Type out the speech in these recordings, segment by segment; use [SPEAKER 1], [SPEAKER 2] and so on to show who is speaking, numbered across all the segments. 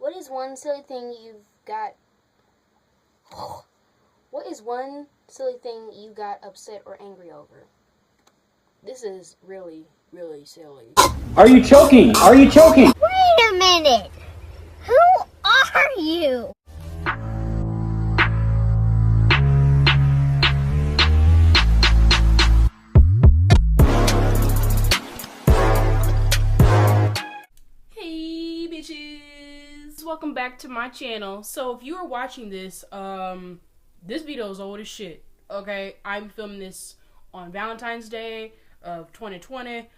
[SPEAKER 1] What is one silly thing you've got? What is one silly thing you got upset or angry over? This is really, really silly.
[SPEAKER 2] Are you choking? Are you choking?
[SPEAKER 3] Wait a minute! Who are you?
[SPEAKER 4] Hey bitches! Welcome back to my channel. So if you are watching this, this video is old as shit. Okay, I'm filming this on Valentine's Day of 2020,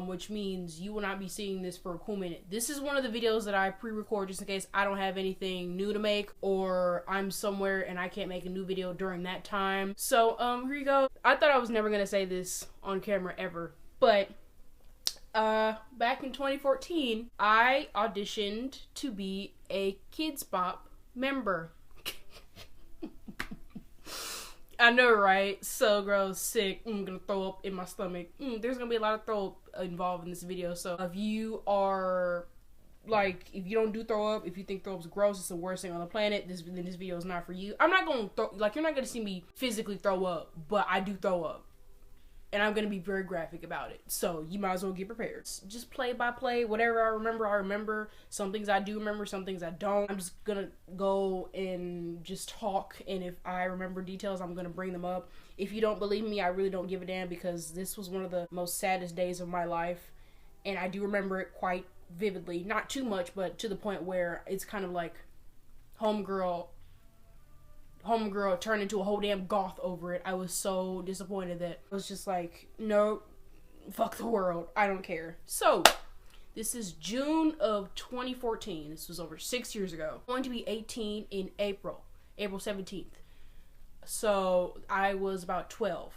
[SPEAKER 4] which means you will not be seeing this for a cool minute. This is one of the videos that I pre-record just in case I don't have anything new to make, or I'm somewhere and I can't make a new video during that time. So here you go. I thought I was never gonna say this on camera ever, but back in 2014, I auditioned to be a KIDZ BOP member. I know, right? So gross, sick. I'm gonna throw up in my stomach. There's gonna be a lot of throw up involved in this video. So if you are like, if you don't do throw up, if you think throw up's gross, it's the worst thing on the planet, then this video is not for you. I'm not gonna you're not gonna see me physically throw up, but I do throw up. And I'm going to be very graphic about it. So you might as well get prepared. Just play by play. Whatever I remember. Some things I do remember, some things I don't. I'm just going to go and just talk. And if I remember details, I'm going to bring them up. If you don't believe me, I really don't give a damn, because this was one of the most saddest days of my life. And I do remember it quite vividly. Not too much, but to the point where it's kind of like homegirl turned into a whole damn goth over it. I was so disappointed that I was just like, no, fuck the world, I don't care. So this is June of 2014. This was over 6 years ago. I'm going to be 18 in April 17th. So I was about 12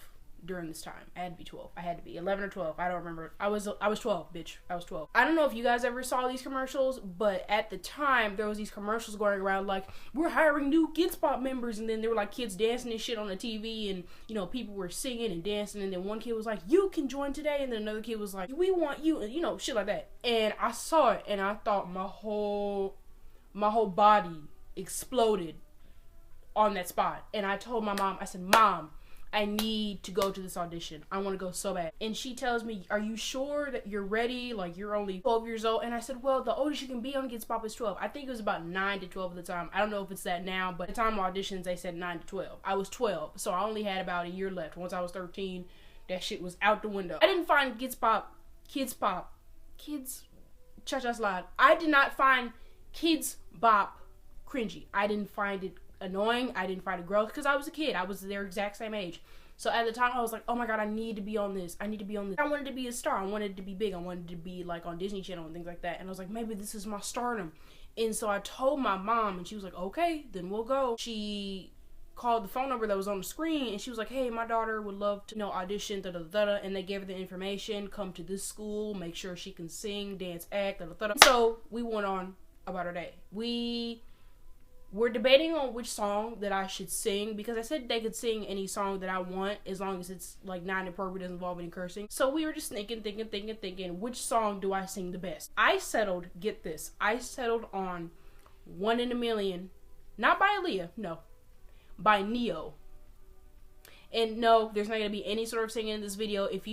[SPEAKER 4] during this time. I had to be 12. I had to be 11 or 12. I don't remember. I was 12, bitch. I was 12. I don't know if you guys ever saw these commercials, but at the time there was these commercials going around like, we're hiring new KIDZ BOP members, and then there were like kids dancing and shit on the TV, and you know, people were singing and dancing, and then one kid was like, you can join today, and then another kid was like, we want you, and you know, shit like that. And I saw it and I thought my whole body exploded on that spot. And I told my mom, I said, Mom, I need to go to this audition. I want to go so bad. And she tells me, are you sure that you're ready? Like, you're only 12 years old. And I said, well, the oldest you can be on KIDZ BOP is 12. I think it was about 9 to 12 at the time. I don't know if it's that now, but at the time of auditions, they said 9 to 12. I was 12, so I only had about a year left. Once I was 13, that shit was out the window. I didn't find KIDZ BOP, cha-cha slide. I did not find KIDZ BOP cringy. I didn't find it annoying. I didn't find it gross, because I was a kid. I was their exact same age. So at the time I was like, oh my god, I need to be on this. I need to be on this. I wanted to be a star. I wanted to be big. I wanted to be like on Disney Channel and things like that. And I was like, maybe this is my stardom. And so I told my mom, and she was like, okay, then we'll go. She called the phone number that was on the screen, and she was like, hey, my daughter would love to, audition, and they gave her the information, come to this school, make sure she can sing, dance, act, So we went on about our day. We're debating on which song that I should sing, because I said they could sing any song that I want as long as it's like not inappropriate, doesn't involve any cursing. So we were just thinking, which song do I sing the best? I settled, get this, I settled on 1 in a Million, not by Aaliyah, no, by Neo. And no, there's not gonna be any sort of singing in this video. If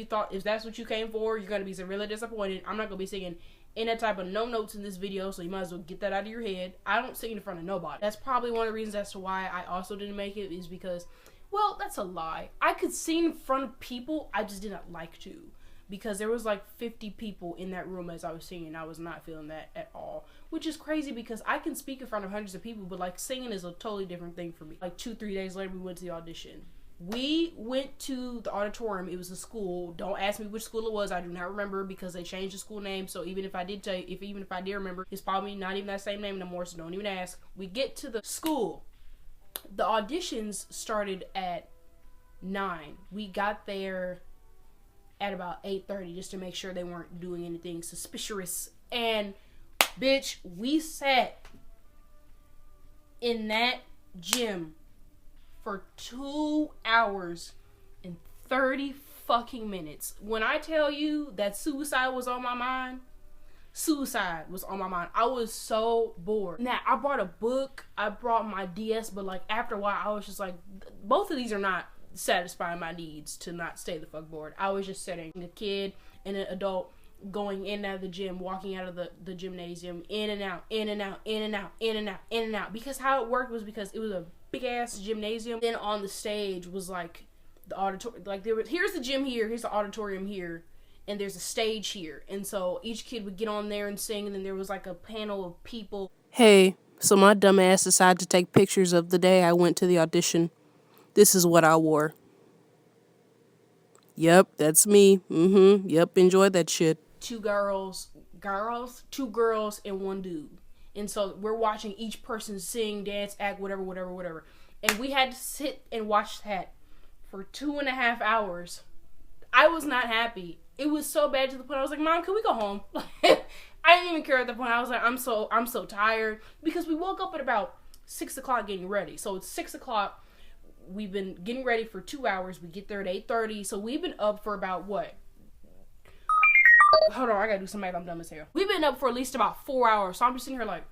[SPEAKER 4] that's what you came for, you're gonna be severely disappointed. I'm not gonna be singing in that type of no notes in this video, so you might as well get that out of your head. I don't sing in front of nobody. That's probably one of the reasons as to why I also didn't make it, is because, well, that's a lie. I could sing in front of people, I just did not like to, because there was like 50 people in that room as I was singing. I was not feeling that at all, which is crazy, because I can speak in front of hundreds of people, but like singing is a totally different thing for me. Like 2-3 days later, we went to the audition. We went to the auditorium. It was a school. Don't ask me which school it was. I do not remember, because they changed the school name. So even if I did tell you, even if I did remember, it's probably not even that same name no more, so don't even ask. We get to the school. The auditions started at 9. We got there at about 8:30 just to make sure they weren't doing anything suspicious. And bitch, we sat in that gym for 2 hours and 30 fucking minutes. When I tell you that suicide was on my mind, suicide was on my mind. I was so bored. Now, I brought a book, I brought my DS, but like after a while, I was just like, both of these are not satisfying my needs to not stay the fuck bored. I was just sitting, a kid and an adult going in and out of the gym, walking out of the gymnasium, in and out, in and out, in and out, in and out, in and out. Because how it worked was because it was a big ass gymnasium. Then on the stage was like the auditorium, like here's the gym here, here's the auditorium here, and there's a stage here. And so each kid would get on there and sing, and then there was like a panel of people. Hey, so my dumb ass decided to take pictures of the day I went to the audition. This is what I wore. Yep, that's me. Yep, enjoy that shit. Two girls, and one dude. And so we're watching each person sing, dance, act, whatever. And we had to sit and watch that for 2.5 hours. I was not happy. It was so bad to the point I was like, Mom, can we go home? I didn't even care at the point. I was like, I'm so tired. Because we woke up at about 6 o'clock getting ready. So it's 6 o'clock. We've been getting ready for 2 hours. We get there at 8:30. So we've been up for about what? Hold on, I gotta do some math. I'm dumb as hell. We've been up for at least about 4 hours. So I'm just sitting here like,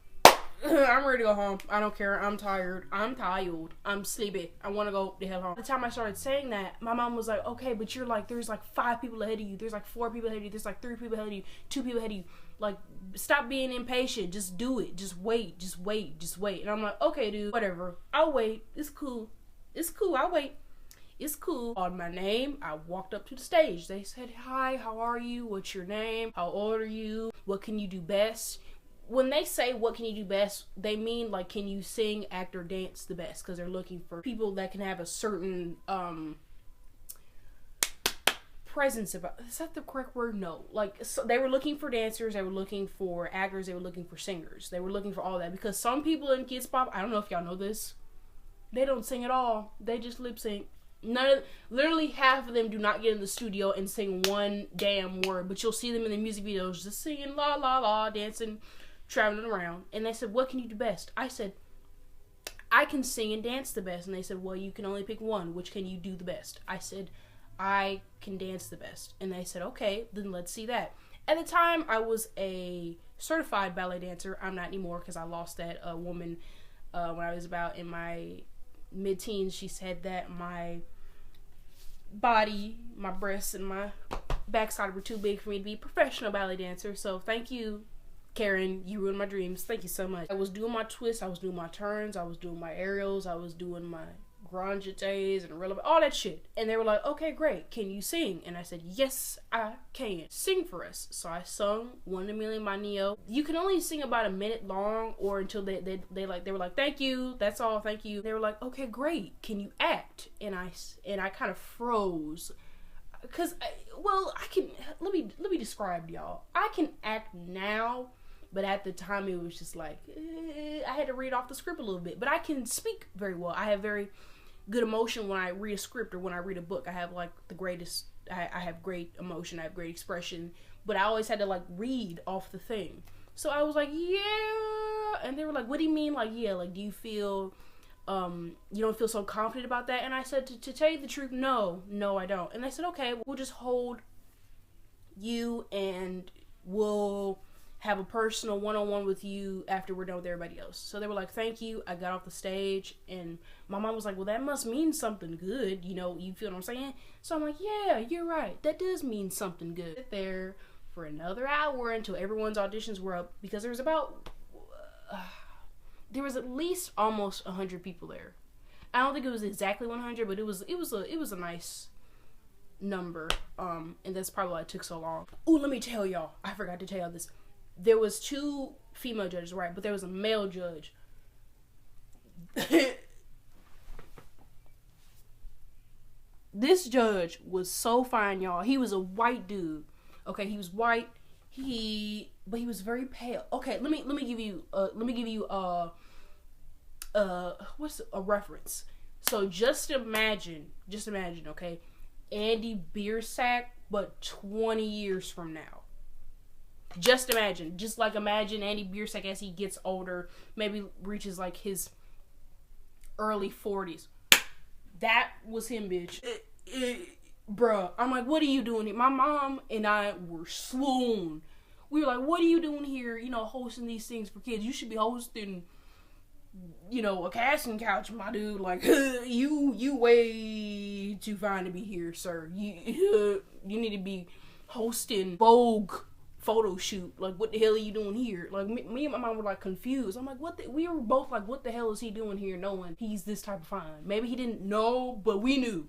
[SPEAKER 4] I'm ready to go home. I don't care. I'm tired. I'm sleepy. I want to go the hell home. By the time I started saying that, my mom was like, okay, but you're like, there's like 5 people ahead of you. There's like 4 people ahead of you. There's like 3 people ahead of you. 2 people ahead of you. Like, stop being impatient. Just do it. Just wait. And I'm like, okay, dude, whatever. I'll wait. It's cool. I'll wait. It's cool. On my name, I walked up to the stage. They said, hi, how are you? What's your name? How old are you? What can you do best? When they say what can you do best, they mean like, can you sing, act, or dance the best? Because they're looking for people that can have a certain presence about. Is that the correct word? No. Like, so they were looking for dancers, they were looking for actors, they were looking for singers. They were looking for all that. Because some people in KIDZ BOP, I don't know if y'all know this, they don't sing at all. They just lip sync. Literally half of them do not get in the studio and sing one damn word, but you'll see them in the music videos just singing la la la, dancing, traveling around. And they said, what can you do best? I said, I can sing and dance the best. And they said, well, you can only pick one. Which can you do the best? I said, I can dance the best. And they said, okay, then let's see that. At the time, I was a certified ballet dancer. I'm not anymore because I lost that woman when I was about in my mid-teens. She said that my body, my breasts, and my backside were too big for me to be a professional ballet dancer. So thank you, Karen. You ruined my dreams. Thank you so much. I was doing my twists, I was doing my turns, I was doing my aerials, I was doing my grand jetés and all that shit. And they were like, okay, great, can you sing? And I said, yes, I can. Sing for us. So I sung One in a Million by Neo. You can only sing about a minute long, or until they were like, thank you, that's all, thank you. They were like, okay, great, can you act? And I kind of froze. Cause let me describe to y'all. I can act now, but at the time it was just like, I had to read off the script a little bit. But I can speak very well. I have very good emotion when I read a script or when I read a book. I have like the greatest, I have great emotion, I have great expression, but I always had to like read off the thing. So I was like, yeah. And they were like, what do you mean? Like, yeah, like, do you feel, you don't feel so confident about that? And I said, to tell you the truth, no, I don't. And they said, okay, we'll just hold you and we'll have a personal one-on-one with you after we're done with everybody else. So they were like, thank you. I got off the stage and my mom was like, well, that must mean something good. You know, you feel what I'm saying? So I'm like, yeah, you're right. That does mean something good. Sit there for another hour until everyone's auditions were up, because there was at least almost 100 people there. I don't think it was exactly 100, but it was a nice number. And that's probably why it took so long. Ooh, let me tell y'all. I forgot to tell y'all this. There was 2 female judges, right? But there was a male judge. This judge was so fine, y'all. He was a white dude. Okay, he was white. But he was very pale. Okay, let me give you what's a reference? So just imagine, okay, Andy Biersack, but 20 years from now. Just imagine. Just like imagine Andy Biersack as he gets older, maybe reaches like his early 40s. That was him, bitch. Bruh. I'm like, what are you doing here? My mom and I were swoon. We were like, what are you doing here, you know, hosting these things for kids? You should be hosting, you know, a casting couch, my dude. Like, you way too fine to be here, sir. You need to be hosting Vogue photo shoot. Like, what the hell are you doing here? Like, me and my mom were like confused. I'm like, we were both like, what the hell is he doing here knowing he's this type of fine? Maybe he didn't know, but we knew.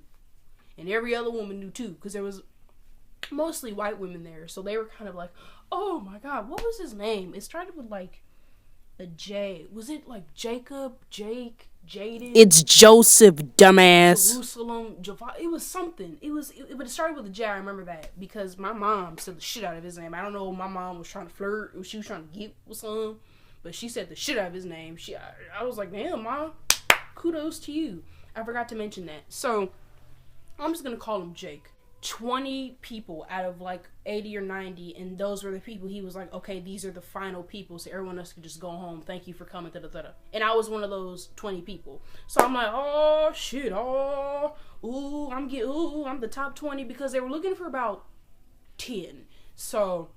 [SPEAKER 4] And every other woman knew too, because there was mostly white women there. So they were kind of like, oh my God, what was his name? It started with like a J. Was it like Jacob, Jake, Jaden?
[SPEAKER 5] It's Joseph, dumbass.
[SPEAKER 4] Jerusalem, it was something. But it started with a J. I remember that because my mom said the shit out of his name. I don't know if my mom was trying to flirt or she was trying to get with some, but she said the shit out of his name. I was like, damn, Mom, kudos to you. I forgot to mention that. So I'm just gonna call him Jake. 20 people out of like 80 or 90, and those were the people he was like, okay, these are the final people, so everyone else could just go home. Thank you for coming. And I was one of those 20 people. So I'm like, oh shit, I'm the top 20, because they were looking for about 10. So,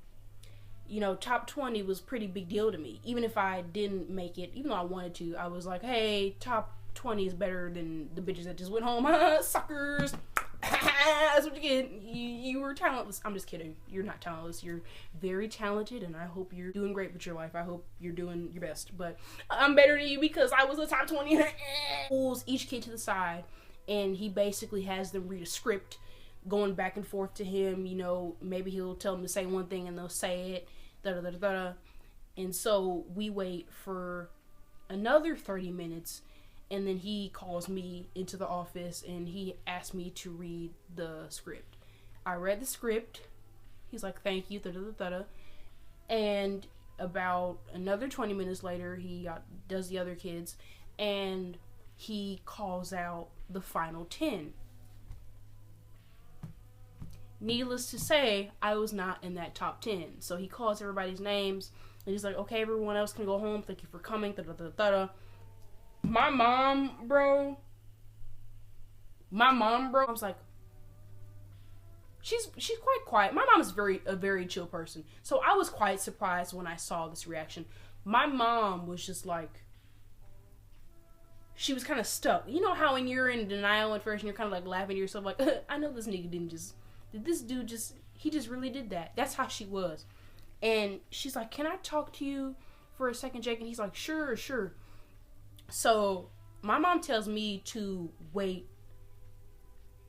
[SPEAKER 4] you know, top 20 was pretty big deal to me. Even if I didn't make it, even though I wanted to, I was like, hey, top 20 is better than the bitches that just went home. Suckers. That's what you get. You were talentless. I'm just kidding. You're not talentless. You're very talented, and I hope you're doing great with your life. I hope you're doing your best. But I'm better than you because I was the top 20. Pulls each kid to the side, and he basically has them read a script, going back and forth to him. You know, maybe he'll tell them to say one thing, and they'll say it. And so we wait for another 30 minutes. And then he calls me into the office and he asked me to read the script. I read the script. He's like, thank you. And about another 20 minutes later, he does the other kids and he calls out the final 10. Needless to say, I was not in that top 10. So he calls everybody's names and he's like, okay, everyone else can go home. Thank you for coming. My mom, bro, I was like, she's quite quiet. My mom is a very chill person. So I was quite surprised when I saw this reaction. My mom was just like, she was kind of stuck. You know how when you're in denial at first and you're kind of like laughing to yourself like, I know this nigga he just really did that. That's how she was. And she's like, can I talk to you for a second, Jake? And he's like, sure. So my mom tells me to wait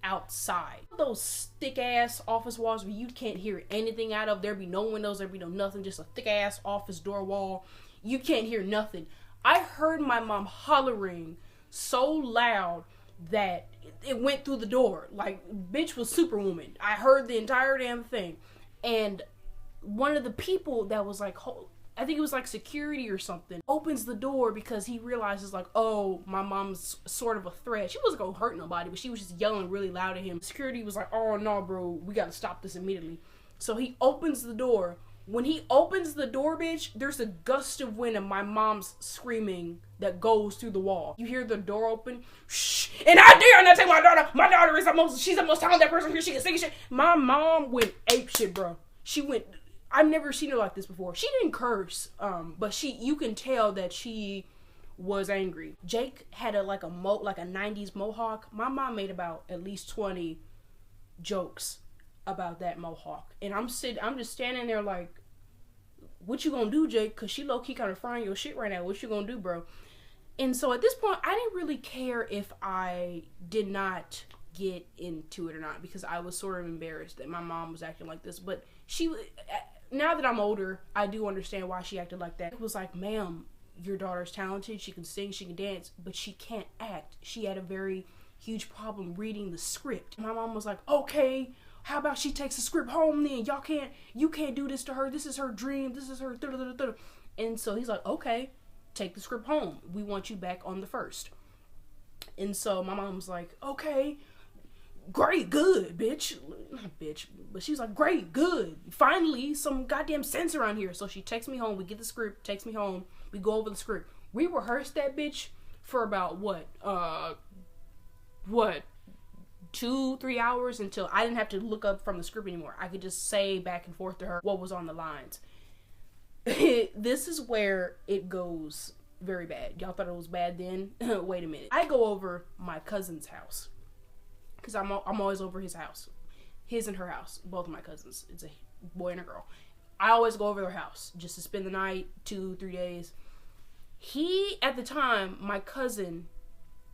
[SPEAKER 4] outside. Those thick ass office walls where you can't hear anything out of. There be no windows, there be no nothing, just a thick ass office door wall. You can't hear nothing. I heard my mom hollering so loud that it went through the door. Like, bitch was Superwoman. I heard the entire damn thing. And one of the people that was like, I think it was like security or something, opens the door because he realizes like, oh, my mom's sort of a threat. She wasn't gonna hurt nobody, but she was just yelling really loud at him. Security was like, oh no, bro, we gotta stop this immediately. So he opens the door. When he opens the door, bitch, there's a gust of wind and my mom's screaming that goes through the wall. You hear the door open, shh, and I dare not take my daughter. My daughter is she's the most talented person here. She can sing shit. My mom went ape shit, bro. I've never seen her like this before. She didn't curse, but you can tell that she was angry. Jake had a 90s mohawk. My mom made about at least 20 jokes about that mohawk. And I'm just standing there like, what you gonna do, Jake? Cause she low-key kind of frying your shit right now. What you gonna do, bro? And so at this point, I didn't really care if I did not get into it or not, because I was sort of embarrassed that my mom was acting like this. But now that I'm older, I do understand why she acted like that. It was like, ma'am, your daughter's talented. She can sing, she can dance, but she can't act. She had a very huge problem reading the script. My mom was like, okay, how about she takes the script home then? You can't do this to her. This is her dream. This is her. And so he's like, okay, take the script home. We want you back on the first. And so my mom was like, okay, great, good, bitch. Not bitch, but she's like, great, good. Finally, some goddamn sense around here. So she takes me home. We get the script, takes me home. We go over the script. We rehearsed that bitch for about what 2-3 hours until I didn't have to look up from the script anymore. I could just say back and forth to her what was on the lines. this is where it goes very bad. Y'all thought it was bad then? Wait a minute. I go over my cousin's house because I'm always over his house, his and her house, both of my cousins. It's a boy and a girl. I always go over their house just to spend the night, 2-3 days. At the time, my cousin,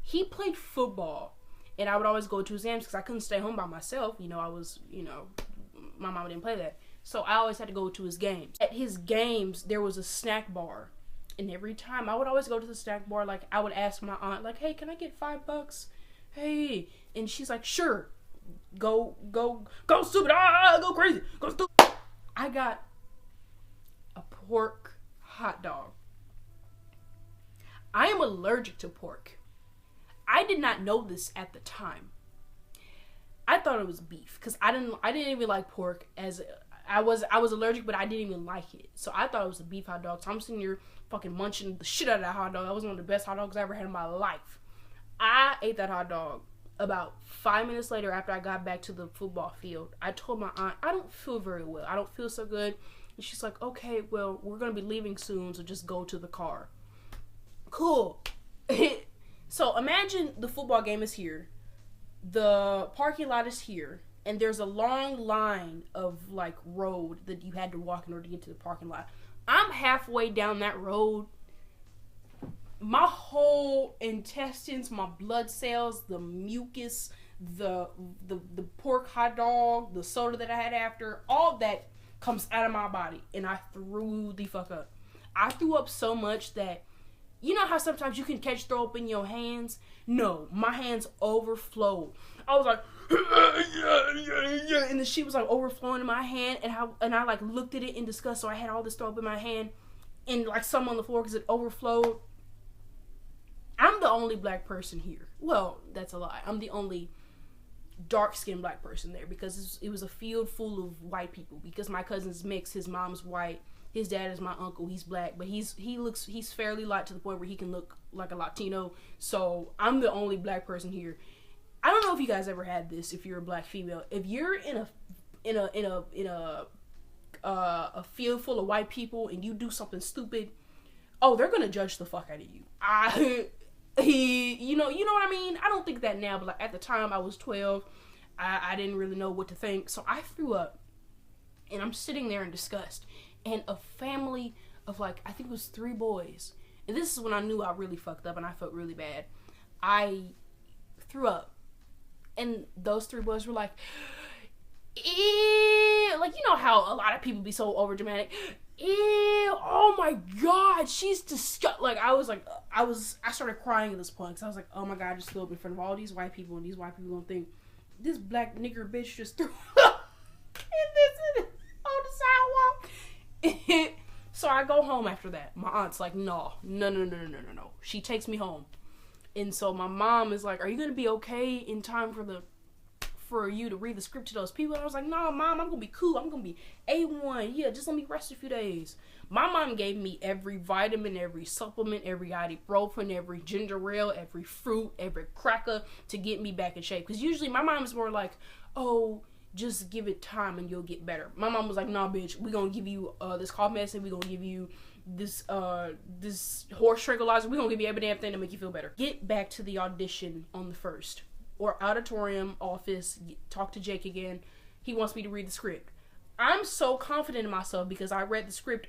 [SPEAKER 4] he played football, and I would always go to his games because I couldn't stay home by myself. My mama didn't play that. So I always had to go to his games. At his games, there was a snack bar. And every time, I would always go to the snack bar. Like, I would ask my aunt, like, hey, can I get $5? Hey. And she's like, sure. Go stupid. Go crazy. Go stupid. I got a pork hot dog. I am allergic to pork. I did not know this at the time. I thought it was beef because I didn't even like pork. I was allergic, but I didn't even like it. So I thought it was a beef hot dog. So I'm sitting here fucking munching the shit out of that hot dog. That was one of the best hot dogs I ever had in my life. I ate that hot dog about 5 minutes later after I got back to the football field. I told my aunt, I don't feel very well. I don't feel so good. And she's like, okay, well, we're going to be leaving soon, so just go to the car. Cool. So imagine the football game is here. The parking lot is here. And there's a long line of, like, road that you had to walk in order to get to the parking lot. I'm halfway down that road. My whole intestines, my blood cells, the mucus, the pork hot dog, the soda that I had after, all that comes out of my body. And I threw the fuck up. I threw up so much that, you know how sometimes you can catch throw up in your hands? No, my hands overflowed. I was like, and the shit was like overflowing in my hand, and I like looked at it in disgust. So I had all this throw up in my hand, and like some on the floor because it overflowed. I'm the only black person here. Well, that's a lie. I'm the only dark-skinned black person there because it was a field full of white people. Because my cousin's mixed. His mom's white. His dad is my uncle. He's black, but he's fairly light to the point where he can look like a Latino. So I'm the only black person here. I don't know if you guys ever had this. If you're a black female, if you're in a field full of white people and you do something stupid, oh, they're gonna judge the fuck out of you. You know what I mean? I don't think that now, but like at the time I was 12, I didn't really know what to think, so I threw up, and I'm sitting there in disgust, and a family of like I think it was 3 boys, and this is when I knew I really fucked up and I felt really bad. I threw up. And those 3 boys were like, ew. Like, you know how a lot of people be so over dramatic. Ew, oh my god, she's disgusting. Like, I started crying at this point because I was like, oh my god, I just threw up in front of all these white people, and these white people gonna think this black nigger bitch just threw up on the sidewalk. So I go home after that. My aunt's like, no. She takes me home. And so my mom is like, are you going to be okay in time for you to read the script to those people? And I was like, no, Mom, I'm going to be cool. I'm going to be A1. Yeah, just let me rest a few days. My mom gave me every vitamin, every supplement, every ibuprofen, every ginger ale, every fruit, every cracker to get me back in shape. Because usually my mom is more like, oh, just give it time and you'll get better. My mom was like, nah, bitch, we're going to give you this cough medicine. We're going to give you this horse tranquilizer. We're gonna give you every damn thing to make you feel better. Get back to the audition on the 1st, or auditorium office. Talk to Jake again. He wants me to read the script. I'm so confident in myself because I read the script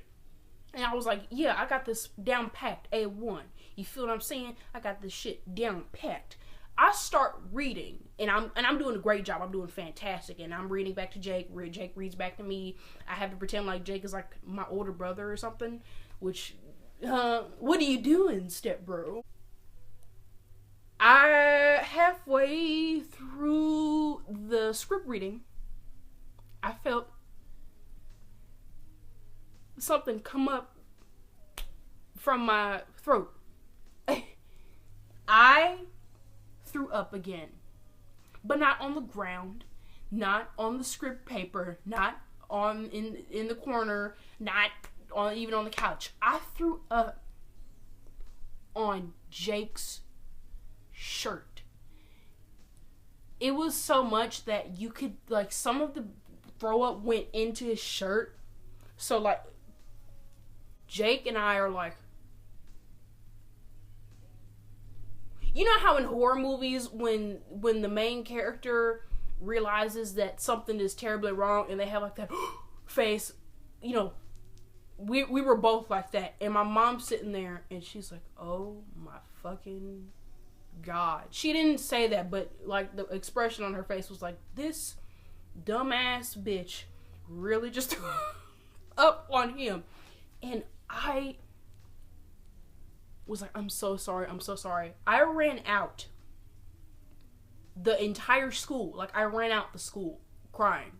[SPEAKER 4] and I was like, yeah, I got this down packed. A1. You feel what I'm saying? I got this shit down packed. I start reading, and I'm doing a great job. I'm doing fantastic, and I'm reading back to Jake. Jake reads back to me. I have to pretend like Jake is like my older brother or something. Which, what are you doing, step bro? Halfway through the script reading, I felt something come up from my throat. I threw up again, but not on the ground, not on the script paper, not on in the corner, not on even on the couch. I threw up on Jake's shirt. It was so much that you could, like, some of the throw up went into his shirt. So like Jake and I are like, you know how in horror movies when the main character realizes that something is terribly wrong and they have like that face, you know, we were both like that. And my mom's sitting there and she's like, oh my fucking God. She didn't say that, but like the expression on her face was like, this dumbass bitch really just up on him. And I was like, I'm so sorry. I ran out the entire school. Like, I ran out the school crying.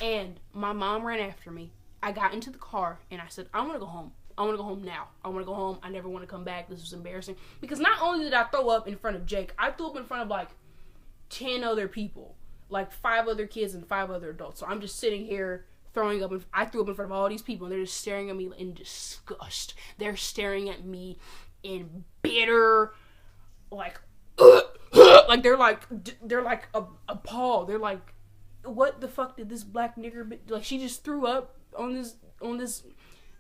[SPEAKER 4] And my mom ran after me. I got into the car and I said, I want to go home. I want to go home now. I want to go home. I never want to come back. This was embarrassing. Because not only did I throw up in front of Jake, I threw up in front of like 10 other people. Like 5 other kids and 5 other adults. So I'm just sitting here throwing up. I threw up in front of all these people and they're just staring at me in disgust. They're staring at me in bitter, like, like they're like appalled. They're like, what the fuck did this black nigger like? She just threw up on this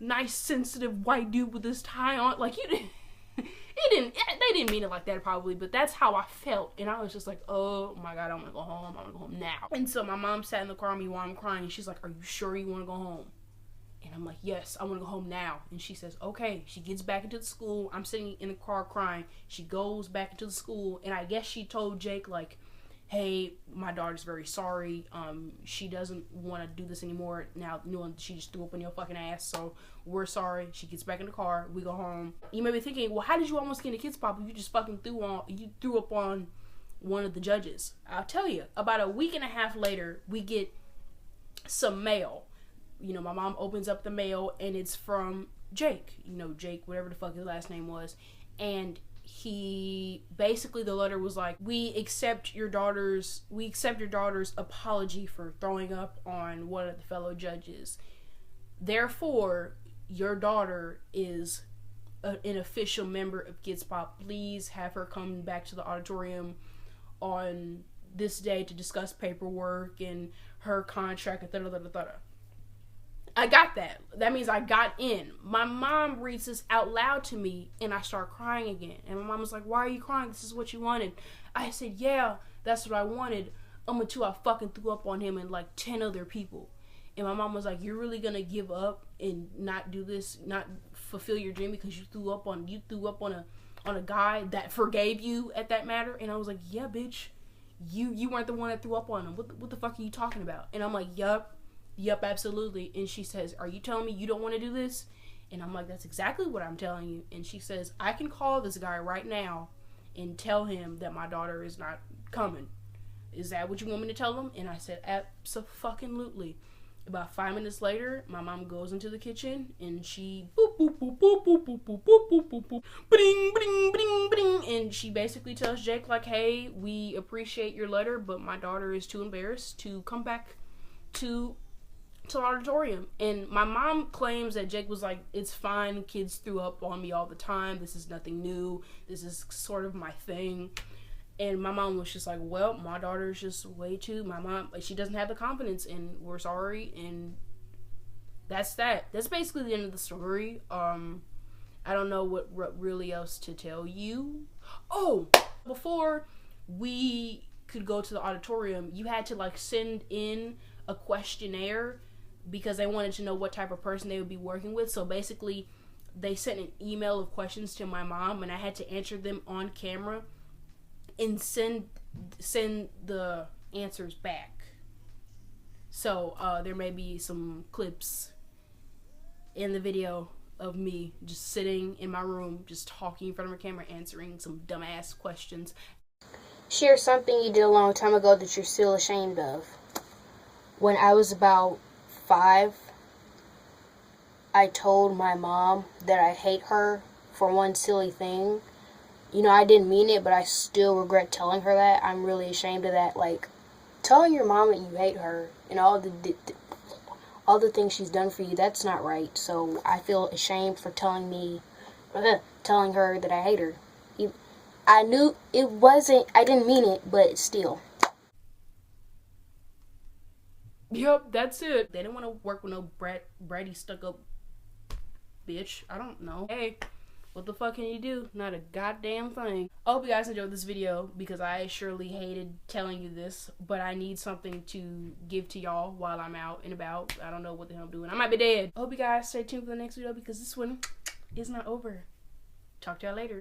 [SPEAKER 4] nice sensitive white dude with this tie on. Like, they didn't mean it like that probably, but that's how I felt. And I was just like, oh my God, I want to go home. I want to go home now. And so my mom sat in the car with me while I'm crying. And she's like, are you sure you want to go home? And I'm like, yes, I want to go home now. And she says, okay. She gets back into the school. I'm sitting in the car crying. She goes back into the school. And I guess she told Jake, like, hey, my daughter's very sorry. She doesn't want to do this anymore. Now, she just threw up on your fucking ass. So we're sorry. She gets back in the car. We go home. You may be thinking, well, how did you almost get into KIDZ BOP if you just fucking threw up on one of the judges? I'll tell you. About a week and a half later, we get some mail. You know, my mom opens up the mail and it's from Jake. You know, Jake, whatever the fuck his last name was. And he basically, the letter was like, we accept your daughter's apology for throwing up on one of the fellow judges. Therefore, your daughter is an official member of KIDZ BOP. Please have her come back to the auditorium on this day to discuss paperwork and her contract. I got that. That means I got in. My mom reads this out loud to me and I start crying again. And my mom was like, why are you crying? This is what you wanted. I said, yeah, that's what I wanted. Until I fucking threw up on him and like 10 other people. And my mom was like, you're really gonna give up and not do this, not fulfill your dream because you threw up on a guy that forgave you at that matter? And I was like, yeah, bitch. You weren't the one that threw up on him. What the fuck are you talking about? And I'm like, yup, absolutely. And she says, are you telling me you don't want to do this? And I'm like, that's exactly what I'm telling you. And she says, I can call this guy right now and tell him that my daughter is not coming. Is that what you want me to tell him? And I said, abso-fucking-lutely. About 5 minutes later, my mom goes into the kitchen and she boop boop boop boop boop boop boop boop boop boop boop bing bing bing bing, and she basically tells Jake like, hey, we appreciate your letter, but my daughter is too embarrassed to come back to the auditorium. And my mom claims that Jake was like, it's fine, kids threw up on me all the time, this is nothing new, this is sort of my thing. And my mom was just like, well, my daughter's just way too, my mom, like, she doesn't have the confidence and we're sorry. And that's that. That's basically the end of the story. I don't know what really else to tell you. Oh, before we could go to the auditorium, you had to like send in a questionnaire because they wanted to know what type of person they would be working with. So basically they sent an email of questions to my mom and I had to answer them on camera and send the answers back. So there may be some clips in the video of me just sitting in my room, just talking in front of a camera, answering some dumbass questions.
[SPEAKER 1] Share something you did a long time ago that you're still ashamed of. When I was about 5, I told my mom that I hate her for one silly thing. You know, I didn't mean it, but I still regret telling her that. I'm really ashamed of that. Like, telling your mom that you hate her and all the things she's done for you, that's not right. So I feel ashamed for telling her that I hate her. I knew it wasn't, I didn't mean it, but still.
[SPEAKER 4] Yep, that's it. They didn't want to work with no bratty stuck up bitch. I don't know. Hey, what the fuck can you do? Not a goddamn thing. I hope you guys enjoyed this video because I surely hated telling you this, but I need something to give to y'all while I'm out and about. I don't know what the hell I'm doing. I might be dead. I hope you guys stay tuned for the next video because this one is not over. Talk to y'all later.